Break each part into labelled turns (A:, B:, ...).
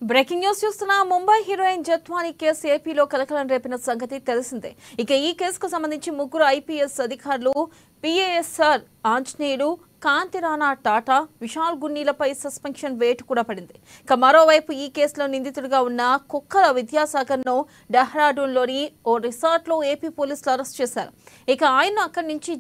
A: Breaking news చూస్తున్న Mumbai heroine Jethwani case ఏపీలో కలకలం రేపిన సంగతి తెలిసిందే. ఇక ఈ కేసుకు సంబంధించి ముగ్గురు ఐపీఎస్ అధికారులు పిఏఎస్ఆర్ ఆంజనేయులు, కాంతిరాణా టాటా, విశాల్ గున్నీలపై సస్పెన్షన్ వేటు కూడా పడింది. ఇక మరోవైపు ఈ కేసులో నిందితుడిగా ఉన్న కుక్కల విద్యాసాగర్ను డెహ్రాడూన్లోని ఓ రిసార్ట్లో ఏపీ పోలీసులు అరెస్ట్ చేశారు. ఇక ఆయన్ను అక్కడి నుంచి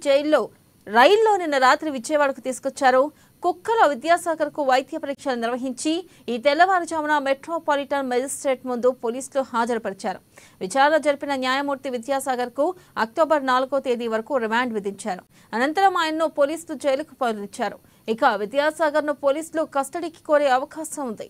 A: రైల్లో నిన్న రాత్రి విజయవాడకు తీసుకొచ్చారు. కుక్కల విద్యాసాగర్కు వైద్య పరీక్షలు నిర్వహించి ఈ తెల్లవారుజామున మెట్రోపాలిటన్ మెజిస్ట్రేట్ ముందు పోలీసులు హాజరుపరిచారు. విచారణ జరిపిన న్యాయమూర్తి విద్యాసాగర్కు అక్టోబర్ 4వ తేదీ వరకు రిమాండ్ విధించారు. అనంతరం ఆయన్ను పోలీసులు జైలుకు పంపించారు. ఇక విద్యాసాగర్ను పోలీసులు కస్టడీకి కోరే అవకాశం ఉంది.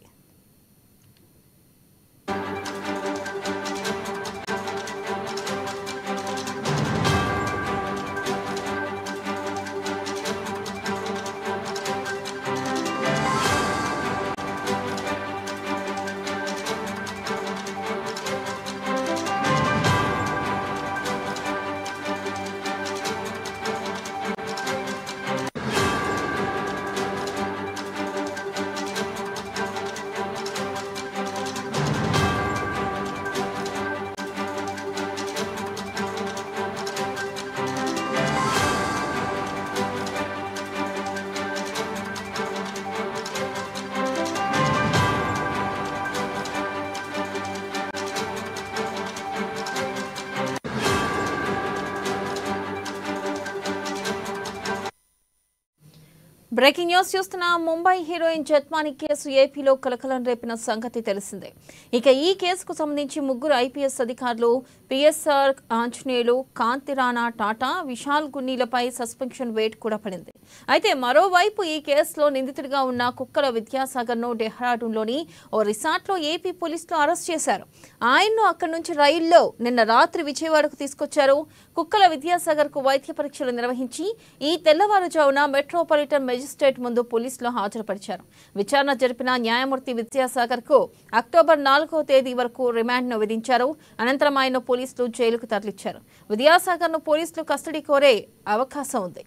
A: బ్రేకింగ్ న్యూస్ చూస్తున్న ముంబై హీరోయిన్ జత్వానీ కేసు ఏపీలో కలకలం రేపిన సంగతి తెలిసిందే. ఇక ఈ కేసుకు సంబంధించి ముగ్గురు ఐపీఎస్ అధికారులు పిఎస్ఆర్ ఆంజనేయులు, కాంతిరాణా టాటా, విశాల్ గున్నీలపై సస్పెన్షన్ వేటు కూడా పడింది. అయితే మరోవైపు ఈ కేసులో నిందితుడిగా ఉన్న కుక్కల విద్యాసాగర్ను డెహ్రాడూన్లోని ఓ రిసార్ట్లో ఏపీ పోలీసులు అరెస్ట్ చేశారు. ఆయన్ను అక్కడి నుంచి రైల్లో నిన్న రాత్రి విజయవాడకు తీసుకొచ్చారు. కుక్కల విద్యాసాగర్కు వైద్య పరీక్షలు నిర్వహించి ఈ తెల్లవారుజామున మెట్రోపాలిటన్ మెజిస్ట్రేట్ ముందు పోలీసులు హాజరుపరిచారు. విచారణ జరిపిన న్యాయమూర్తి విద్యాసాగర్కు అక్టోబర్ 4వ తేదీ వరకు రిమాండ్ను విధించారు. అనంతరం ఆయన పోలీసులు జైలుకు తరలించారు. విద్యాసాగర్ను పోలీసులు కస్టడీ కోరే అవకాశం ఉంది.